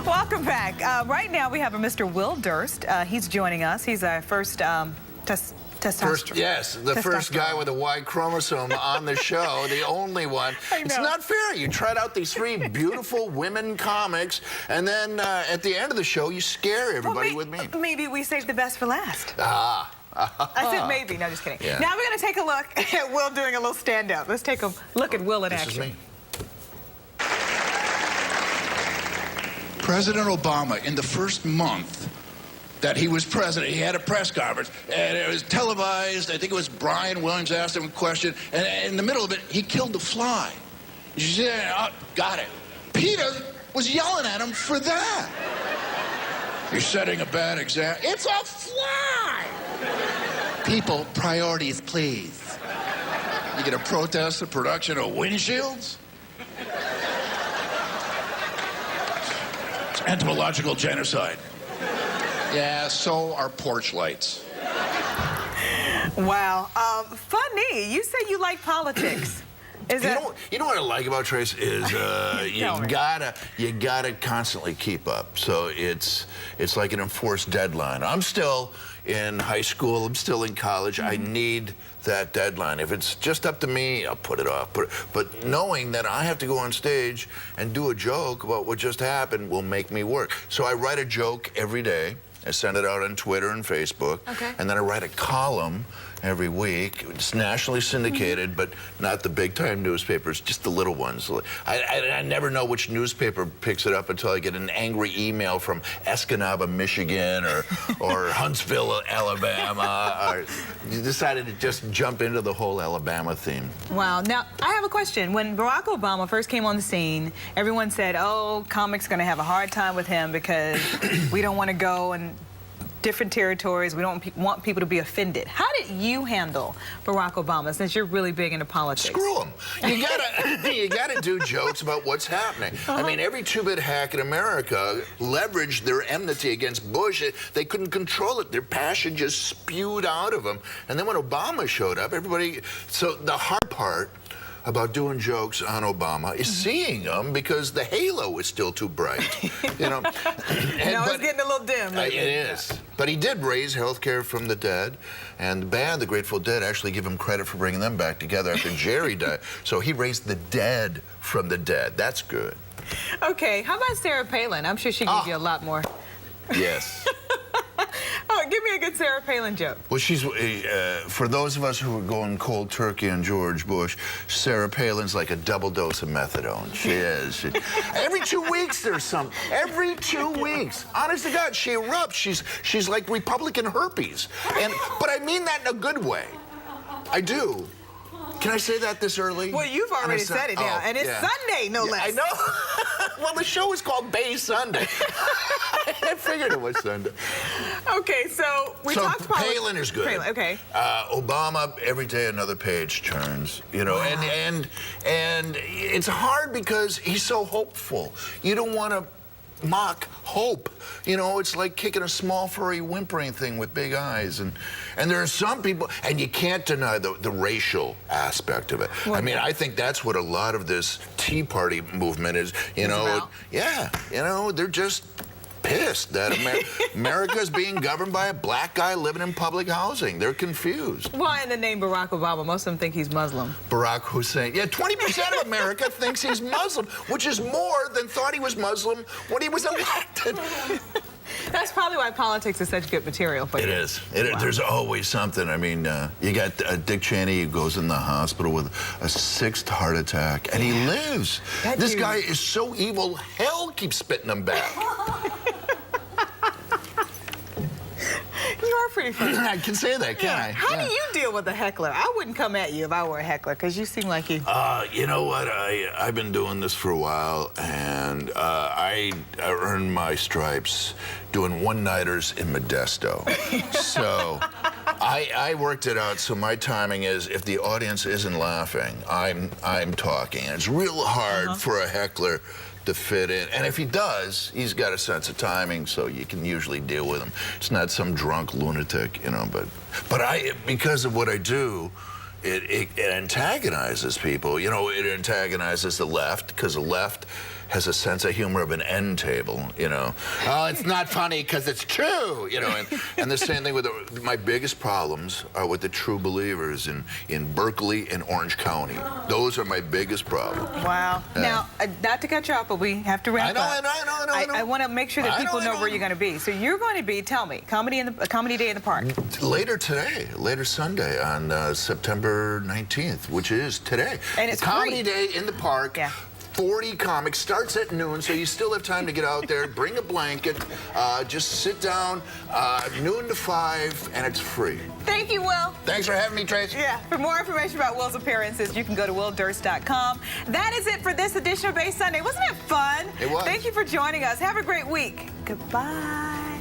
Welcome back. Right now we have a Mr. Will Durst. He's joining us. He's our first testosterone. Yes, the first guy with a Y chromosome on the show, the only one. It's not fair. You tried out these three beautiful women comics, and then at the end of the show, you scare everybody with me. Maybe we saved the best for last. Ah. I said maybe. No, just kidding. Yeah. Now we're going to take a look at Will doing a little stand-up. Let's take a look at Will in action. This is me. President Obama, in the first month that he was president, he had a press conference, and it was televised. I think it was Brian Williams asked him a question, and in the middle of it, he killed the fly. She said, oh, got it. Peter was yelling at him for that. You're setting a bad example. It's a fly! People, priorities, please. You gonna protest the production of windshields? Entomological genocide. Yeah, so are porch lights. Wow. Funny. You say you like politics. Is You know what I like about Trace is you gotta constantly keep up. So it's like an enforced deadline. I'm still in high school. I'm still in college. I need that deadline. If it's just up to me, I'll put it off. But knowing that I have to go on stage and do a joke about what just happened will make me work. So I write a joke every day. I send it out on Twitter and Facebook. Okay. And then I write a column every week. It's nationally syndicated, but not the big-time newspapers, just the little ones. I never know which newspaper picks it up until I get an angry email from Escanaba, Michigan, or Huntsville, Alabama. Or you decided to just jump into the whole Alabama theme. Wow. Now, I have a question. When Barack Obama first came on the scene, everyone said, oh, comics going to have a hard time with him because we don't want to go and different territories. We don't want people to be offended. How did you handle Barack Obama, since you're really big into politics? Screw him. You gotta do jokes about what's happening. I mean, every two-bit hack in America leveraged their enmity against Bush. They couldn't control it. Their passion just spewed out of them. And then when Obama showed up, everybody... So the hard part about doing jokes on Obama is seeing him because the halo is still too bright. You know, it's getting a little dim. It is. But he did raise health care from the dead, and the band, the Grateful Dead, actually give him credit for bringing them back together after Jerry died. So he raised the dead from the dead. That's good. Okay, how about Sarah Palin? I'm sure she gives you a lot more. Yes. Oh, give me a good Sarah Palin joke. Well, she's, for those of us who are going cold turkey on George Bush, Sarah Palin's like a double dose of methadone. She is. Every 2 weeks there's something. Every 2 weeks. Honest to God, she erupts. She's like Republican herpes. But I mean that in a good way. I do. Can I say that this early? Well, you've already said it now, and it's Sunday, no less. I know. Well, the show is called Bay Sunday. I figured it was Sunday. Okay, so we talked about... Palin is good. Palin, okay. Obama, every day another page turns, you know, and it's hard because he's so hopeful. You don't want to mock hope. You know, it's like kicking a small, furry, whimpering thing with big eyes. And there are some people, and you can't deny the racial aspect of it. I mean, I think that's what a lot of this Tea Party movement is, you know. Yeah, you know, they're just pissed that America's being governed by a black guy living in public housing. They're confused. Why in the name Barack Obama? Most of them think he's Muslim. Barack Hussein. Yeah, 20% of America thinks he's Muslim, which is more than thought he was Muslim when he was elected. That's probably why politics is such good material for you. It is. There's always something. I mean, you got Dick Cheney who goes in the hospital with a 6th heart attack, and he lives. This guy is so evil, hell keeps spitting him back. You are pretty funny. I can say that, can't I? How do you deal with a heckler? I wouldn't come at you if I were a heckler, because you seem like you... You know what? I've been doing this for a while, and I earned my stripes doing one-nighters in Modesto. So I worked it out, so my timing is if the audience isn't laughing, I'm talking. And it's real hard for a heckler to fit in. And if he does, he's got a sense of timing, so you can usually deal with him. It's not some drunk lunatic, you know, but because of what I do, it antagonizes people. You know, it antagonizes the left, because the left has a sense of humor of an end table, you know. Oh, it's not funny because it's true, you know. And the same thing with my biggest problems are with the true believers in Berkeley and Orange County. Those are my biggest problems. Wow. Now, not to cut you off, but we have to wrap up. I know. I want to make sure that people know where you're going to be. So you're going to be, tell me, Comedy Day in the Park. Later today, later Sunday on September 19th, which is today. And it's Comedy free. Day in the Park. Yeah. 40 comics, starts at noon, so you still have time to get out there, bring a blanket, just sit down, noon to 5, and it's free. Thank you, Will. Thanks for having me, Tracy. Yeah. For more information about Will's appearances, you can go to willdurst.com. That is it for this edition of Base Sunday. Wasn't it fun? It was. Thank you for joining us. Have a great week. Goodbye.